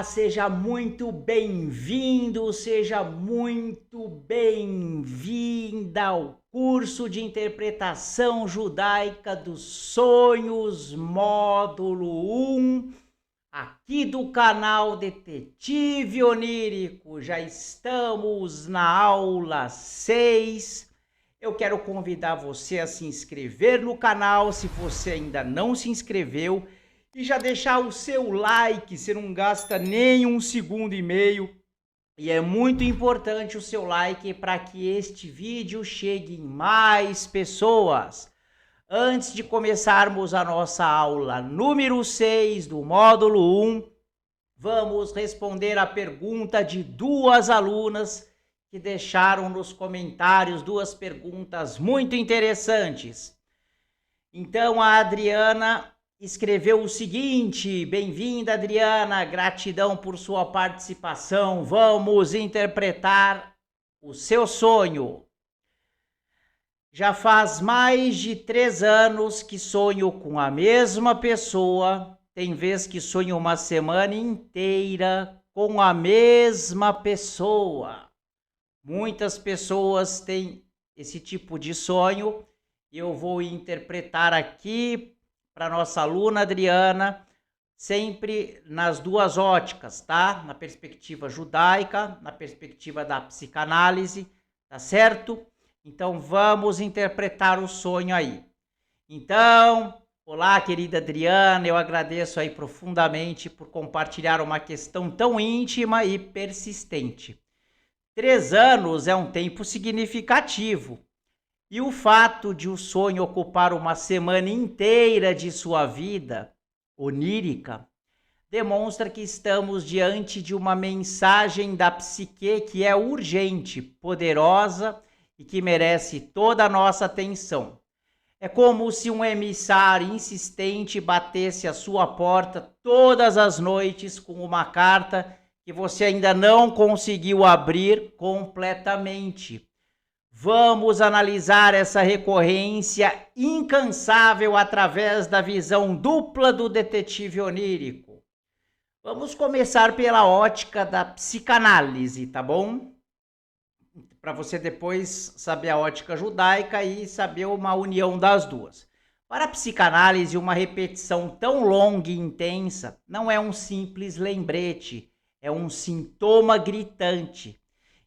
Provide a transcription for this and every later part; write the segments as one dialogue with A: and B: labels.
A: Olá, seja muito bem-vindo, seja muito bem-vinda ao curso de interpretação judaica dos sonhos, módulo 1, aqui do canal Detetive Onírico. Já estamos na aula 6. Eu quero convidar você a se inscrever no canal, se você ainda não se inscreveu, e já deixar o seu like. Você não gasta nem 1,5 segundo, e é muito importante o seu like para que este vídeo chegue em mais pessoas. Antes de começarmos a nossa aula número 6 do módulo 1, vamos responder a pergunta de duas alunas que deixaram nos comentários duas perguntas muito interessantes. Então a Adriana escreveu o seguinte: bem-vinda, Adriana, gratidão por sua participação. Vamos interpretar o seu sonho. Já faz mais de 3 anos que sonho com a mesma pessoa. Tem vez que sonho uma semana inteira com a mesma pessoa. Muitas pessoas têm esse tipo de sonho e eu vou interpretar aqui para nossa aluna Adriana, sempre nas duas óticas, tá? Na perspectiva judaica, na perspectiva da psicanálise, tá certo? Então vamos interpretar o sonho aí. Então, olá, querida Adriana, eu agradeço aí profundamente por compartilhar uma questão tão íntima e persistente. 3 anos é um tempo significativo. E o fato de o sonho ocupar uma semana inteira de sua vida onírica demonstra que estamos diante de uma mensagem da psique que é urgente, poderosa e que merece toda a nossa atenção. É como se um emissário insistente batesse à sua porta todas as noites com uma carta que você ainda não conseguiu abrir completamente. Vamos analisar essa recorrência incansável através da visão dupla do detetive onírico. Vamos começar pela ótica da psicanálise, tá bom? Para você depois saber a ótica judaica e saber uma união das duas. Para a psicanálise, uma repetição tão longa e intensa não é um simples lembrete, é um sintoma gritante.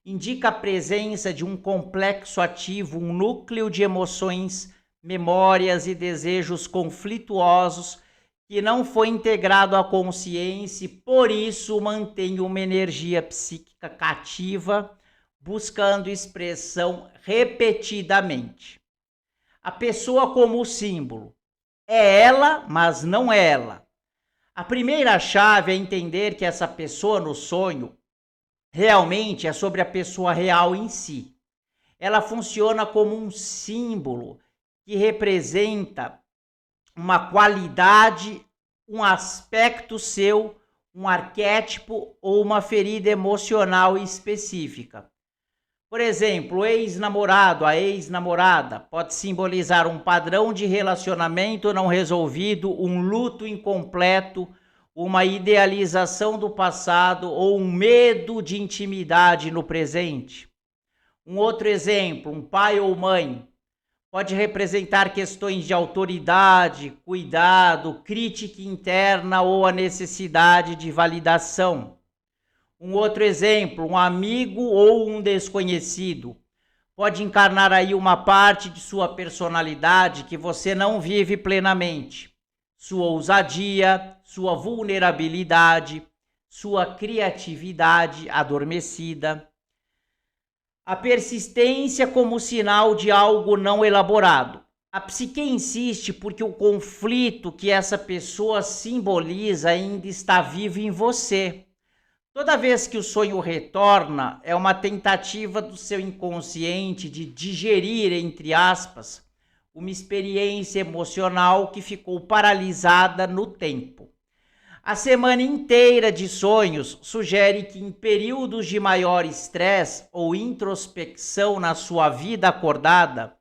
A: Indica a presença de um complexo ativo, um núcleo de emoções, memórias e desejos conflituosos que não foi integrado à consciência e, por isso, mantém uma energia psíquica cativa, buscando expressão repetidamente. A pessoa como símbolo é ela, mas não é ela. A primeira chave é entender que essa pessoa no sonho realmente é sobre a pessoa real em si. Ela funciona como um símbolo que representa uma qualidade, um aspecto seu, um arquétipo ou uma ferida emocional específica. Por exemplo, o ex-namorado, a ex-namorada, pode simbolizar um padrão de relacionamento não resolvido, um luto incompleto, uma idealização do passado ou um medo de intimidade no presente. Um outro exemplo, um pai ou mãe, pode representar questões de autoridade, cuidado, crítica interna ou a necessidade de validação. Um outro exemplo, um amigo ou um desconhecido, pode encarnar aí uma parte de sua personalidade que você não vive plenamente. Sua ousadia, sua vulnerabilidade, sua criatividade adormecida. A persistência como sinal de algo não elaborado. A psique insiste porque o conflito que essa pessoa simboliza ainda está vivo em você. Toda vez que o sonho retorna, é uma tentativa do seu inconsciente de digerir, entre aspas, uma experiência emocional que ficou paralisada no tempo. A semana inteira de sonhos sugere que em períodos de maior estresse ou introspecção na sua vida acordada,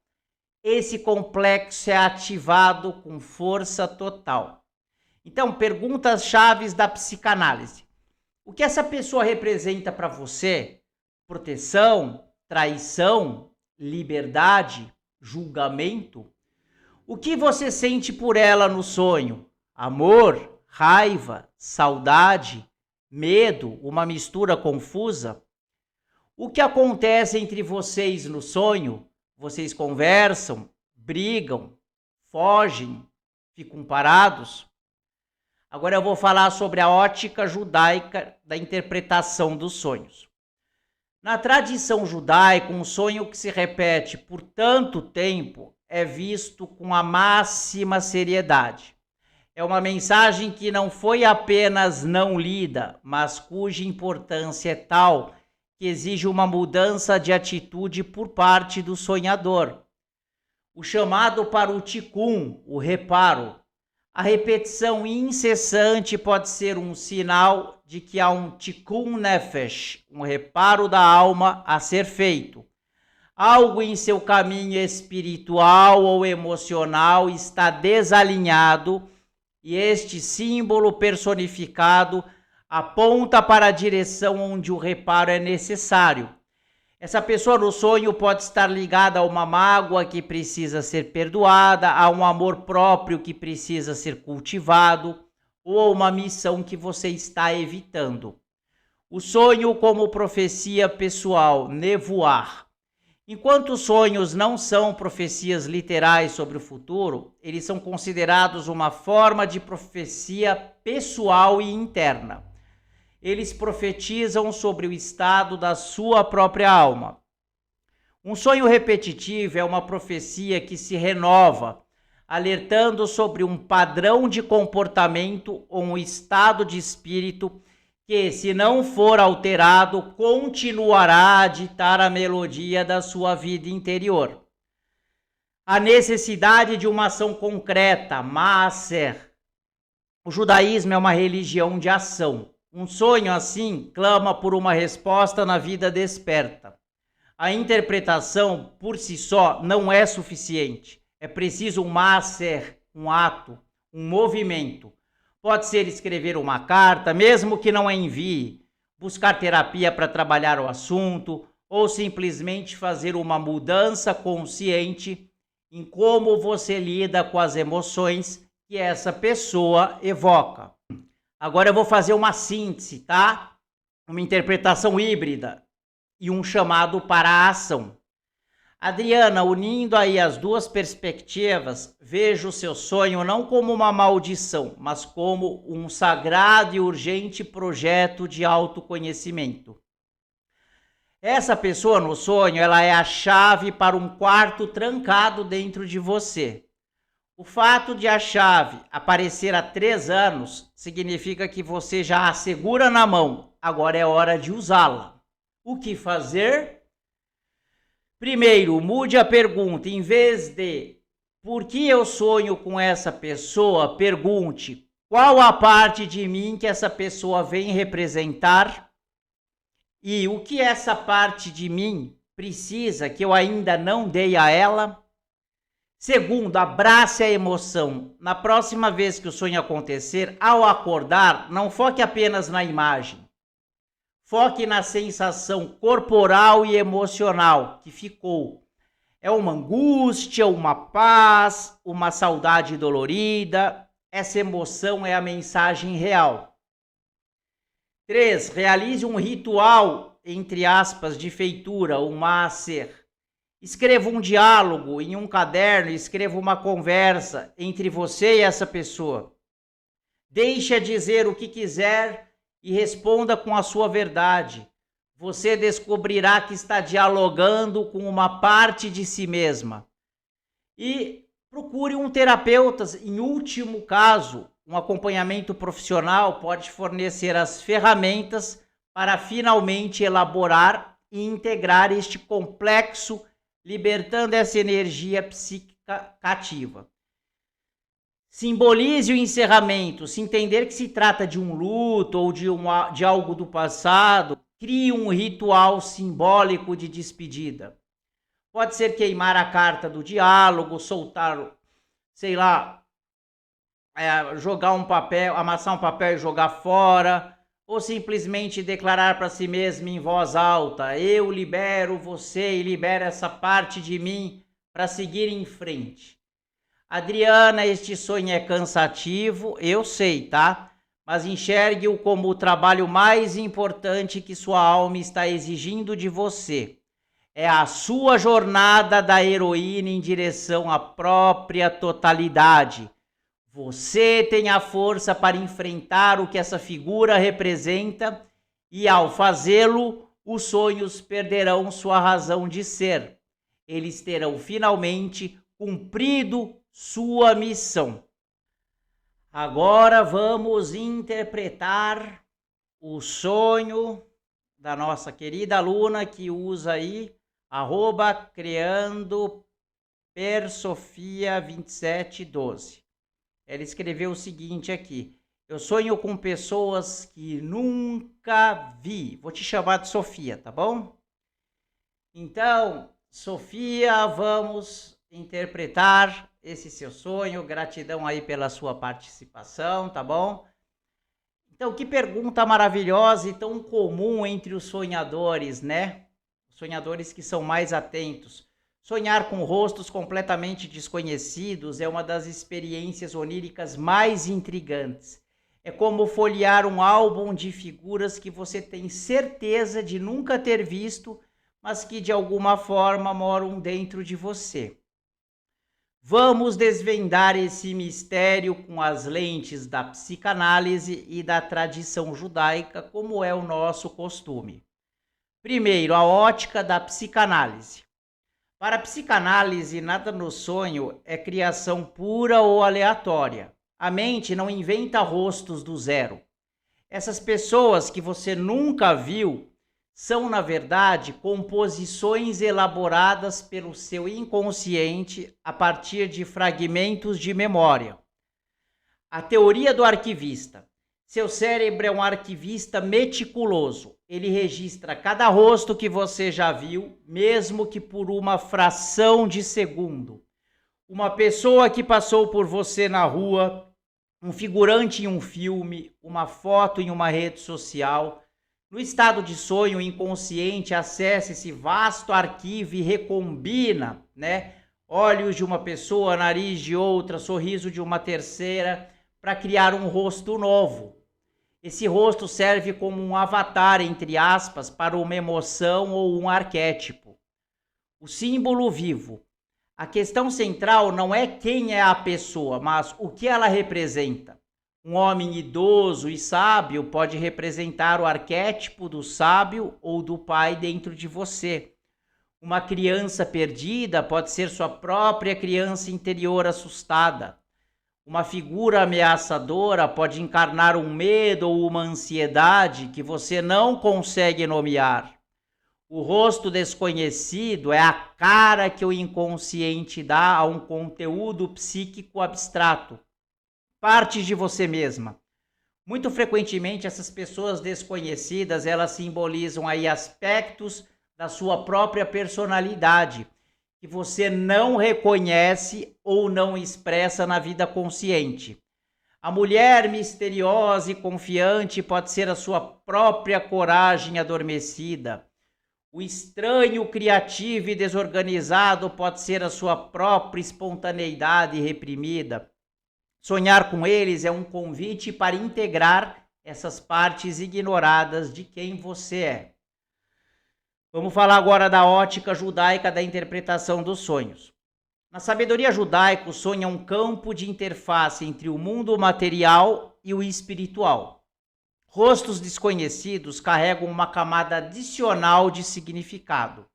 A: esse complexo é ativado com força total. Então, perguntas chaves da psicanálise. O que essa pessoa representa para você? Proteção, traição, liberdade, julgamento? O que você sente por ela no sonho? Amor, raiva, saudade, medo, uma mistura confusa? O que acontece entre vocês no sonho? Vocês conversam, brigam, fogem, ficam parados? Agora eu vou falar sobre a ótica judaica da interpretação dos sonhos. Na tradição judaica, um sonho que se repete por tanto tempo é visto com a máxima seriedade. É uma mensagem que não foi apenas não lida, mas cuja importância é tal que exige uma mudança de atitude por parte do sonhador. O chamado para o tikkun, o reparo. A repetição incessante pode ser um sinal de que há um tikkun nefesh, um reparo da alma a ser feito. Algo em seu caminho espiritual ou emocional está desalinhado e este símbolo personificado aponta para a direção onde o reparo é necessário. Essa pessoa no sonho pode estar ligada a uma mágoa que precisa ser perdoada, a um amor próprio que precisa ser cultivado, ou a uma missão que você está evitando. O sonho como profecia pessoal, nevoar. Enquanto os sonhos não são profecias literais sobre o futuro, eles são considerados uma forma de profecia pessoal e interna. Eles profetizam sobre o estado da sua própria alma. Um sonho repetitivo é uma profecia que se renova, alertando sobre um padrão de comportamento ou um estado de espírito que, se não for alterado, continuará a ditar a melodia da sua vida interior. A necessidade de uma ação concreta, maaser. O judaísmo é uma religião de ação. Um sonho assim clama por uma resposta na vida desperta. A interpretação por si só não é suficiente. É preciso um maaser, um ato, um movimento. Pode ser escrever uma carta, mesmo que não a envie, buscar terapia para trabalhar o assunto, ou simplesmente fazer uma mudança consciente em como você lida com as emoções que essa pessoa evoca. Agora eu vou fazer uma síntese, tá? Uma interpretação híbrida e um chamado para a ação. Adriana, unindo aí as duas perspectivas, vejo o seu sonho não como uma maldição, mas como um sagrado e urgente projeto de autoconhecimento. Essa pessoa no sonho, ela é a chave para um quarto trancado dentro de você. O fato de a chave aparecer há 3 anos significa que você já a segura na mão, agora é hora de usá-la. O que fazer? Primeiro, mude a pergunta. Em vez de por que eu sonho com essa pessoa, pergunte qual a parte de mim que essa pessoa vem representar e o que essa parte de mim precisa que eu ainda não dei a ela. Segundo, abrace a emoção. Na próxima vez que o sonho acontecer, ao acordar, não foque apenas na imagem. Foque na sensação corporal e emocional que ficou. É uma angústia, uma paz, uma saudade dolorida. Essa emoção é a mensagem real. 3. Realize um ritual, entre aspas, de feitura, um maaser. Escreva um diálogo em um caderno, escreva uma conversa entre você e essa pessoa. Deixe-a dizer o que quiser e responda com a sua verdade. Você descobrirá que está dialogando com uma parte de si mesma. E procure um terapeuta, em último caso, um acompanhamento profissional pode fornecer as ferramentas para finalmente elaborar e integrar este complexo, libertando essa energia psíquica cativa. Simbolize o encerramento. Se entender que se trata de um luto ou de algo do passado, crie um ritual simbólico de despedida. Pode ser queimar a carta do diálogo, soltar, sei lá, jogar um papel, amassar um papel e jogar fora, ou simplesmente declarar para si mesmo em voz alta: eu libero você e libero essa parte de mim para seguir em frente. Adriana, este sonho é cansativo, eu sei, tá? Mas enxergue-o como o trabalho mais importante que sua alma está exigindo de você. É a sua jornada da heroína em direção à própria totalidade. Você tem a força para enfrentar o que essa figura representa e, ao fazê-lo, os sonhos perderão sua razão de ser. Eles terão finalmente cumprido sua missão. Agora vamos interpretar o sonho da nossa querida aluna que usa aí @creandopersofia2712. Ela escreveu o seguinte aqui: eu sonho com pessoas que nunca vi. Vou te chamar de Sofia, tá bom? Então, Sofia, vamos interpretar esse seu sonho. Gratidão aí pela sua participação, tá bom? Então, que pergunta maravilhosa e tão comum entre os sonhadores, né? Os sonhadores que são mais atentos. Sonhar com rostos completamente desconhecidos é uma das experiências oníricas mais intrigantes. É como folhear um álbum de figuras que você tem certeza de nunca ter visto, mas que de alguma forma moram dentro de você. Vamos desvendar esse mistério com as lentes da psicanálise e da tradição judaica, como é o nosso costume. Primeiro, a ótica da psicanálise. Para a psicanálise, nada no sonho é criação pura ou aleatória. A mente não inventa rostos do zero. Essas pessoas que você nunca viu são, na verdade, composições elaboradas pelo seu inconsciente a partir de fragmentos de memória. A teoria do arquivista. Seu cérebro é um arquivista meticuloso. Ele registra cada rosto que você já viu, mesmo que por uma fração de segundo. Uma pessoa que passou por você na rua, um figurante em um filme, uma foto em uma rede social. No estado de sonho, o inconsciente acessa esse vasto arquivo e recombina, né? Olhos de uma pessoa, nariz de outra, sorriso de uma terceira, para criar um rosto novo. Esse rosto serve como um avatar, entre aspas, para uma emoção ou um arquétipo. O símbolo vivo. A questão central não é quem é a pessoa, mas o que ela representa. Um homem idoso e sábio pode representar o arquétipo do sábio ou do pai dentro de você. Uma criança perdida pode ser sua própria criança interior assustada. Uma figura ameaçadora pode encarnar um medo ou uma ansiedade que você não consegue nomear. O rosto desconhecido é a cara que o inconsciente dá a um conteúdo psíquico abstrato, partes de você mesma. Muito frequentemente essas pessoas desconhecidas, elas simbolizam aí aspectos da sua própria personalidade, que você não reconhece ou não expressa na vida consciente. A mulher misteriosa e confiante pode ser a sua própria coragem adormecida. O estranho, criativo e desorganizado pode ser a sua própria espontaneidade reprimida. Sonhar com eles é um convite para integrar essas partes ignoradas de quem você é. Vamos falar agora da ótica judaica da interpretação dos sonhos. Na sabedoria judaica, o sonho é um campo de interface entre o mundo material e o espiritual. Rostos desconhecidos carregam uma camada adicional de significado.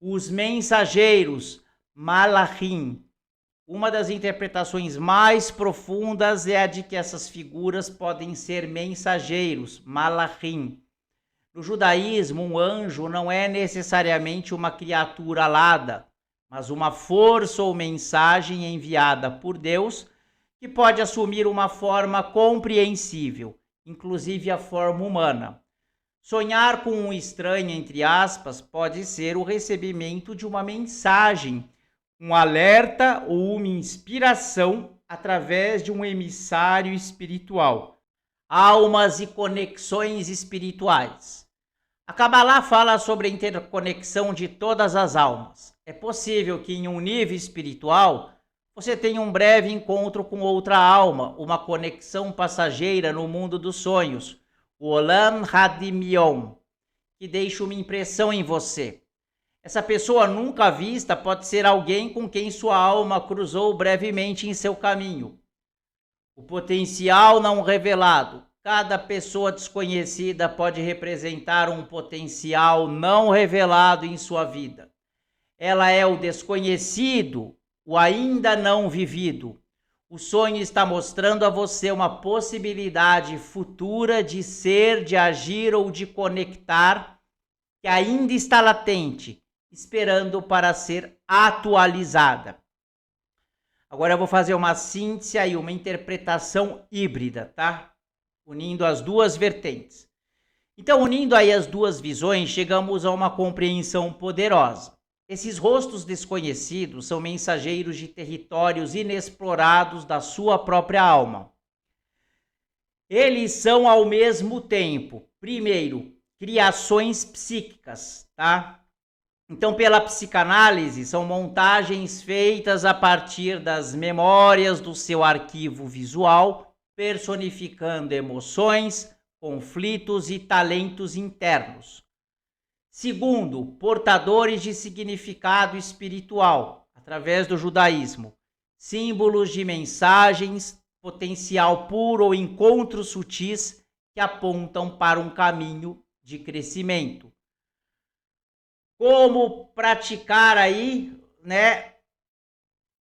A: Os mensageiros, malachim. Uma das interpretações mais profundas é a de que essas figuras podem ser mensageiros, malachim. No judaísmo, um anjo não é necessariamente uma criatura alada, mas uma força ou mensagem enviada por Deus que pode assumir uma forma compreensível, inclusive a forma humana. Sonhar com um estranho, entre aspas, pode ser o recebimento de uma mensagem, um alerta ou uma inspiração através de um emissário espiritual. almas e conexões espirituais. A Kabbalah fala sobre a interconexão de todas as almas. É possível que em um nível espiritual você tenha um breve encontro com outra alma, uma conexão passageira no mundo dos sonhos, o Olam Hadimion, que deixa uma impressão em você. Essa pessoa nunca vista pode ser alguém com quem sua alma cruzou brevemente em seu caminho. O potencial não revelado. Cada pessoa desconhecida pode representar um potencial não revelado em sua vida. Ela é o desconhecido, o ainda não vivido. O sonho está mostrando a você uma possibilidade futura de ser, de agir ou de conectar que ainda está latente, esperando para ser atualizada. Agora eu vou fazer uma síntese e uma interpretação híbrida, tá? Unindo as duas vertentes. Então, unindo aí as duas visões, chegamos a uma compreensão poderosa. Esses rostos desconhecidos são mensageiros de territórios inexplorados da sua própria alma. Eles são ao mesmo tempo, primeiro, criações psíquicas, tá? Então, pela psicanálise, são montagens feitas a partir das memórias do seu arquivo visual, personificando emoções, conflitos e talentos internos. Segundo, portadores de significado espiritual, através do judaísmo, símbolos de mensagens, potencial puro ou encontros sutis que apontam para um caminho de crescimento. Como praticar aí,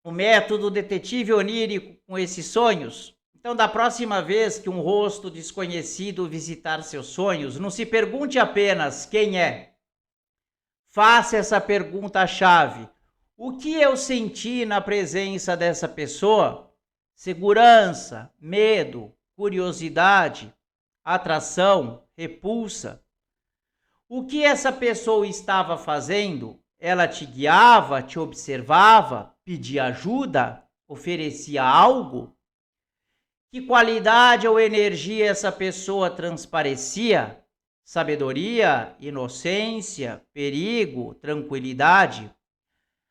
A: o método detetive onírico com esses sonhos? Então, da próxima vez que um rosto desconhecido visitar seus sonhos, não se pergunte apenas quem é. Faça essa pergunta-chave. O que eu senti na presença dessa pessoa? Segurança, medo, curiosidade, atração, repulsa. O que essa pessoa estava fazendo? Ela te guiava, te observava, pedia ajuda, oferecia algo? Que qualidade ou energia essa pessoa transparecia? Sabedoria, inocência, perigo, tranquilidade?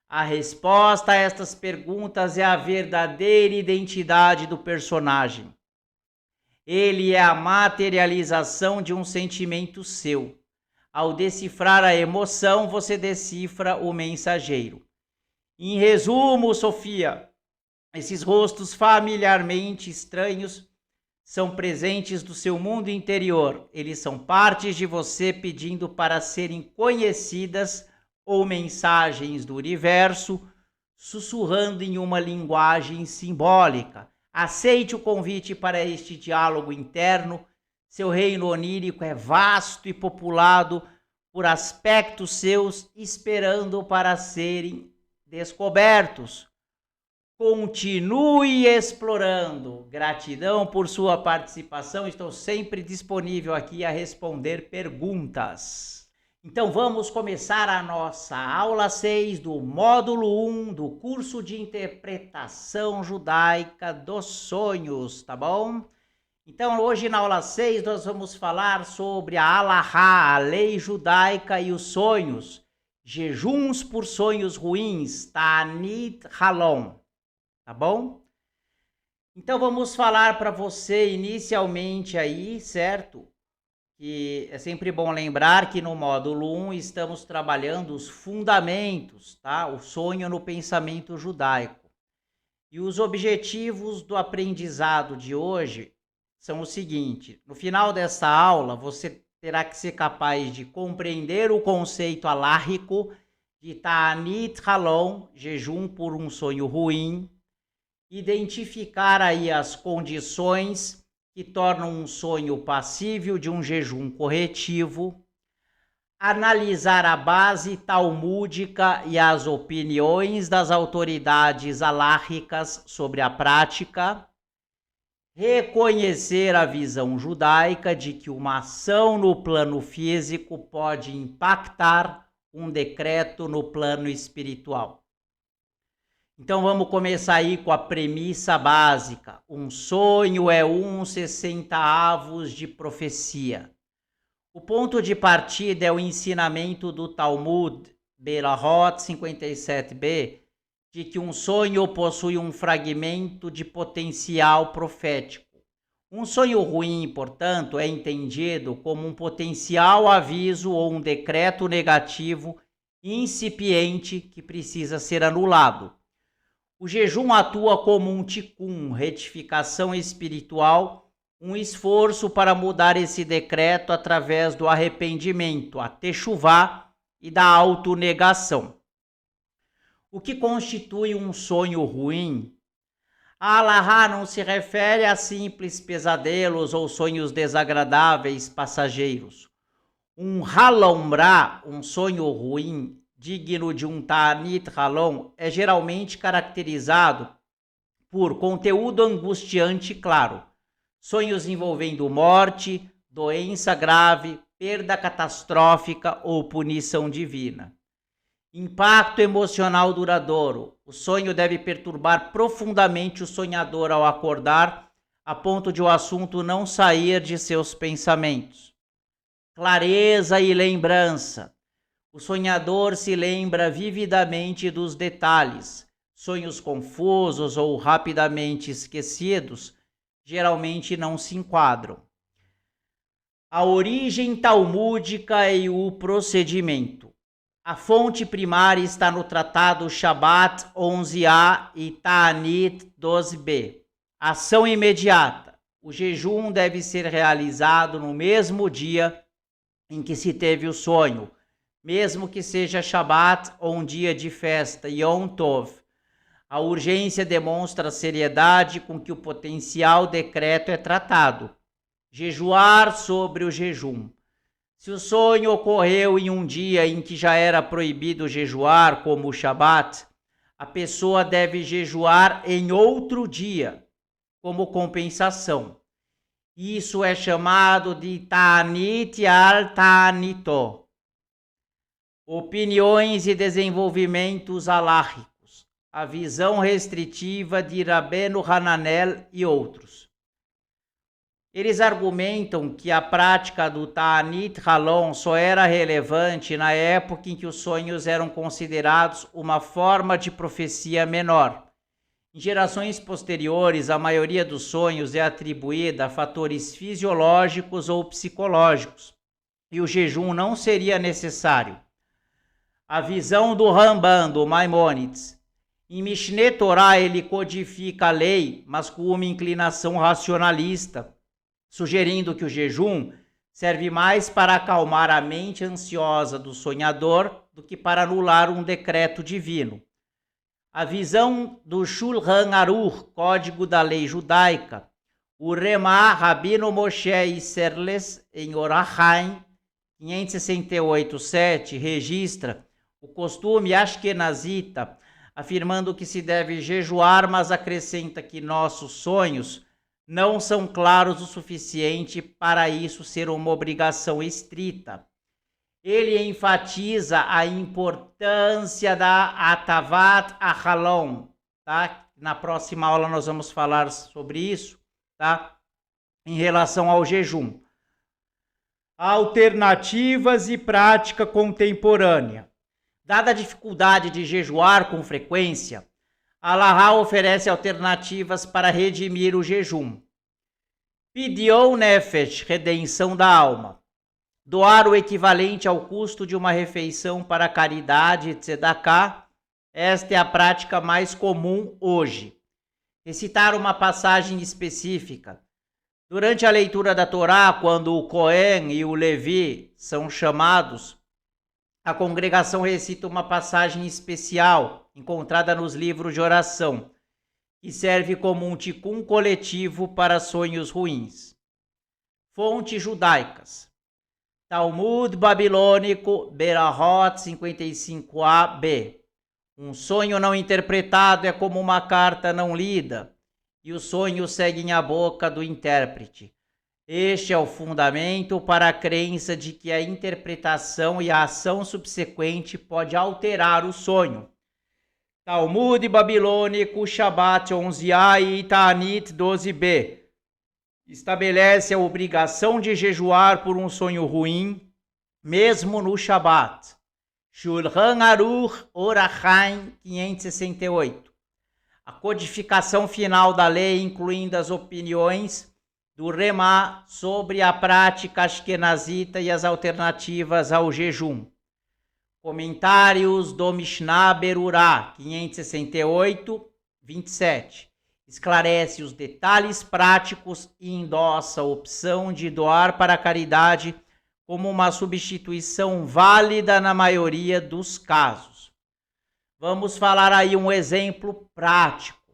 A: A resposta a estas perguntas é a verdadeira identidade do personagem. Ele é a materialização de um sentimento seu. Ao decifrar a emoção, você decifra o mensageiro. Em resumo, Sofia, esses rostos familiarmente estranhos são presentes do seu mundo interior. Eles são partes de você pedindo para serem conhecidas ou mensagens do universo, sussurrando em uma linguagem simbólica. Aceite o convite para este diálogo interno. Seu reino onírico é vasto e populado por aspectos seus, esperando para serem descobertos. Continue explorando. Gratidão por sua participação. Estou sempre disponível aqui a responder perguntas. Então vamos começar a nossa aula 6 do módulo 1 do curso de interpretação judaica dos sonhos, tá bom? Então hoje na aula 6 nós vamos falar sobre a Halahá, a lei judaica e os sonhos. Jejuns por sonhos ruins, Ta'anit Halom. Tá bom? Então vamos falar para você inicialmente aí, certo? Que é sempre bom lembrar que no módulo 1 estamos trabalhando os fundamentos, tá? O sonho no pensamento judaico. E os objetivos do aprendizado de hoje são o seguinte: no final dessa aula você terá que ser capaz de compreender o conceito alárrico de Ta'anit Halom, jejum por um sonho ruim, identificar aí as condições que tornam um sonho passível de um jejum corretivo, analisar a base talmúdica e as opiniões das autoridades alárricas sobre a prática, reconhecer a visão judaica de que uma ação no plano físico pode impactar um decreto no plano espiritual. Então vamos começar aí com a premissa básica. Um sonho é 1/60 de profecia. O ponto de partida é o ensinamento do Talmud, Berahot 57b, de que um sonho possui um fragmento de potencial profético. Um sonho ruim, portanto, é entendido como um potencial aviso ou um decreto negativo incipiente que precisa ser anulado. O jejum atua como um tikkun, retificação espiritual, um esforço para mudar esse decreto através do arrependimento, a techuvá, e da autonegação. O que constitui um sonho ruim? A Alahá não se refere a simples pesadelos ou sonhos desagradáveis passageiros. Um halom ra, um sonho ruim, digno de um ta'anit halom, é geralmente caracterizado por conteúdo angustiante claro. Sonhos envolvendo morte, doença grave, perda catastrófica ou punição divina. Impacto emocional duradouro. O sonho deve perturbar profundamente o sonhador ao acordar, a ponto de o assunto não sair de seus pensamentos. Clareza e lembrança. O sonhador se lembra vividamente dos detalhes. Sonhos confusos ou rapidamente esquecidos geralmente não se enquadram. A origem talmúdica e o procedimento. A fonte primária está no Tratado Shabat 11a e Ta'anit 12b. Ação imediata. O jejum deve ser realizado no mesmo dia em que se teve o sonho, mesmo que seja Shabat ou um dia de festa, Yom Tov. A urgência demonstra a seriedade com que o potencial decreto é tratado. Jejuar sobre o jejum. Se o sonho ocorreu em um dia em que já era proibido jejuar, como o Shabat, a pessoa deve jejuar em outro dia, como compensação. Isso é chamado de Ta'anit al Ta'anito. Opiniões e desenvolvimentos aláhicos. A visão restritiva de Rabbeinu Hananel e outros. Eles argumentam que a prática do Ta'anit Halom só era relevante na época em que os sonhos eram considerados uma forma de profecia menor. Em gerações posteriores, a maioria dos sonhos é atribuída a fatores fisiológicos ou psicológicos, e o jejum não seria necessário. A visão do Ramban, do Maimônides. Em Mishneh Torah ele codifica a lei, mas com uma inclinação racionalista, sugerindo que o jejum serve mais para acalmar a mente ansiosa do sonhador do que para anular um decreto divino. A visão do Shulchan Aruch, Código da Lei Judaica, o Remá Rabino Moshe Isserles, em Orach Chaim 568-7, registra o costume ashkenazita, afirmando que se deve jejuar, mas acrescenta que nossos sonhos não são claros o suficiente para isso ser uma obrigação estrita. Ele enfatiza a importância da Atavat Ahalom, tá? Na próxima aula nós vamos falar sobre isso, tá? Em relação ao jejum. Alternativas e prática contemporânea. Dada a dificuldade de jejuar com frequência, a Alahá oferece alternativas para redimir o jejum. Pidyon Nefesh, redenção da alma. Doar o equivalente ao custo de uma refeição para a caridade e tzedakah. Esta é a prática mais comum hoje. Recitar uma passagem específica. Durante a leitura da Torá, quando o Cohen e o Levi são chamados, a congregação recita uma passagem especial, encontrada nos livros de oração, que serve como um tikkun coletivo para sonhos ruins. Fontes judaicas. Talmud babilônico, Berahot 55a-b. Um sonho não interpretado é como uma carta não lida, e os sonhos seguem a boca do intérprete. Este é o fundamento para a crença de que a interpretação e a ação subsequente pode alterar o sonho. Talmud babilônico, Shabat 11a e Ta'anit 12b. Estabelece a obrigação de jejuar por um sonho ruim, mesmo no Shabat. Shulchan Aruch Orach Chaim 568. A codificação final da lei, incluindo as opiniões do Remá sobre a prática ashkenazita e as alternativas ao jejum. Comentários do Mishnah Berurah 568, 27. Esclarece os detalhes práticos e endossa a opção de doar para a caridade como uma substituição válida na maioria dos casos. Vamos falar aí um exemplo prático.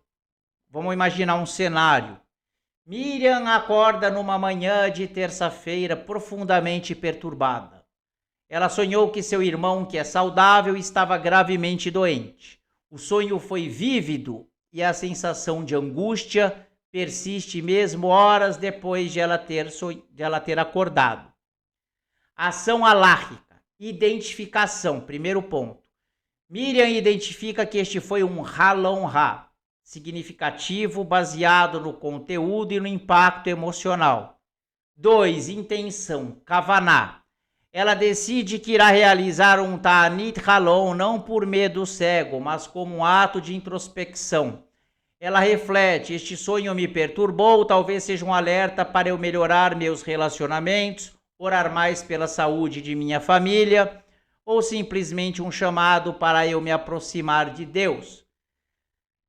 A: Vamos imaginar um cenário. Miriam acorda numa manhã de terça-feira profundamente perturbada. Ela sonhou que seu irmão, que é saudável, estava gravemente doente. O sonho foi vívido e a sensação de angústia persiste mesmo horas depois de ela ter acordado. Ação alárrica. Identificação. Primeiro ponto. Miriam identifica que este foi um halon ha, significativo, baseado no conteúdo e no impacto emocional. 2. Intenção. Kavaná. Ela decide que irá realizar um Ta'anit Halon não por medo cego, mas como um ato de introspecção. Ela reflete: este sonho me perturbou, talvez seja um alerta para eu melhorar meus relacionamentos, orar mais pela saúde de minha família, ou simplesmente um chamado para eu me aproximar de Deus.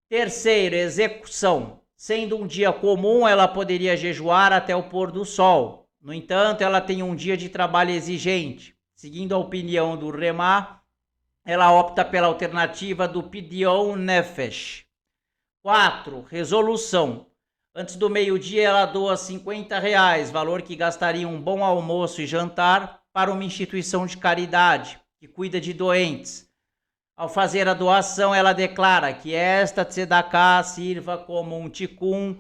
A: Terceiro, execução. Sendo um dia comum, ela poderia jejuar até o pôr do sol. No entanto, ela tem um dia de trabalho exigente. Seguindo a opinião do Remá, ela opta pela alternativa do Pidyon Nefesh. 4. Resolução. Antes do meio-dia, ela doa R$50, valor que gastaria um bom almoço e jantar, para uma instituição de caridade que cuida de doentes. Ao fazer a doação, ela declara que esta tzedakah sirva como um tikkun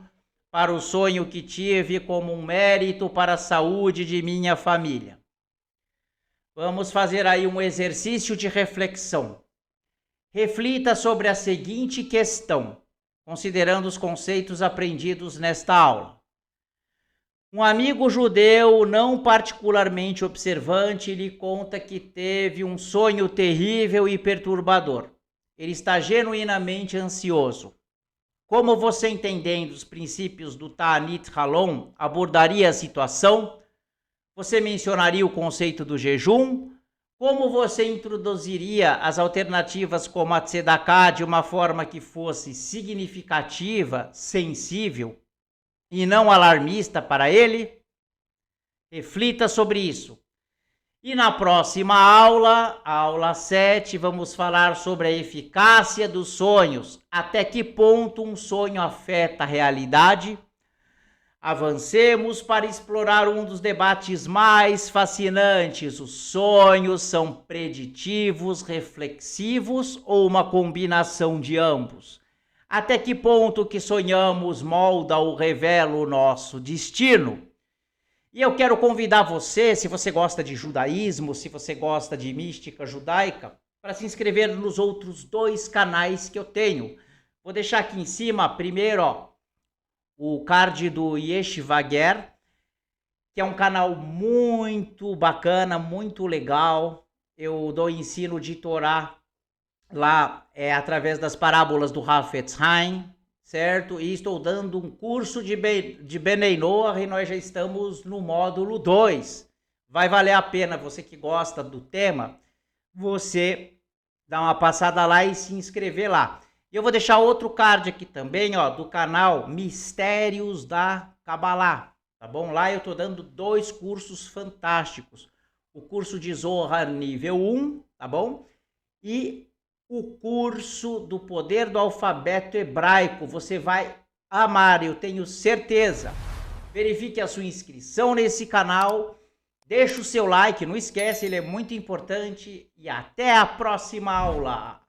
A: para o sonho que tive, como um mérito para a saúde de minha família. Vamos fazer aí um exercício de reflexão. Reflita sobre a seguinte questão, considerando os conceitos aprendidos nesta aula. Um amigo judeu não particularmente observante lhe conta que teve um sonho terrível e perturbador. Ele está genuinamente ansioso. Como você, entendendo os princípios do Ta'anit Halon, abordaria a situação? Você mencionaria o conceito do jejum? Como você introduziria as alternativas como a tzedakah de uma forma que fosse significativa, sensível e não alarmista para ele? Reflita sobre isso. E na próxima aula, a aula 7, vamos falar sobre a eficácia dos sonhos. Até que ponto um sonho afeta a realidade? Avancemos para explorar um dos debates mais fascinantes. Os sonhos são preditivos, reflexivos ou uma combinação de ambos? Até que ponto o que sonhamos molda ou revela o nosso destino? E eu quero convidar você, se você gosta de judaísmo, se você gosta de mística judaica, para se inscrever nos outros 2 canais que eu tenho. Vou deixar aqui em cima, primeiro, o card do Yeshiva Ger, que é um canal muito bacana, muito legal. Eu dou ensino de Torá lá através das parábolas do Hafetz Haim, certo? E estou dando um curso de Benei Noach e nós já estamos no módulo 2. Vai valer a pena, você que gosta do tema, você dar uma passada lá e se inscrever lá. E eu vou deixar outro card aqui também, do canal Mistérios da Kabbalah, tá bom? Lá eu estou dando 2 cursos fantásticos. O curso de Zohar nível 1, tá bom? E o curso do poder do alfabeto hebraico. Você vai amar, eu tenho certeza. Verifique a sua inscrição nesse canal, deixa o seu like, não esquece, ele é muito importante. E até a próxima aula.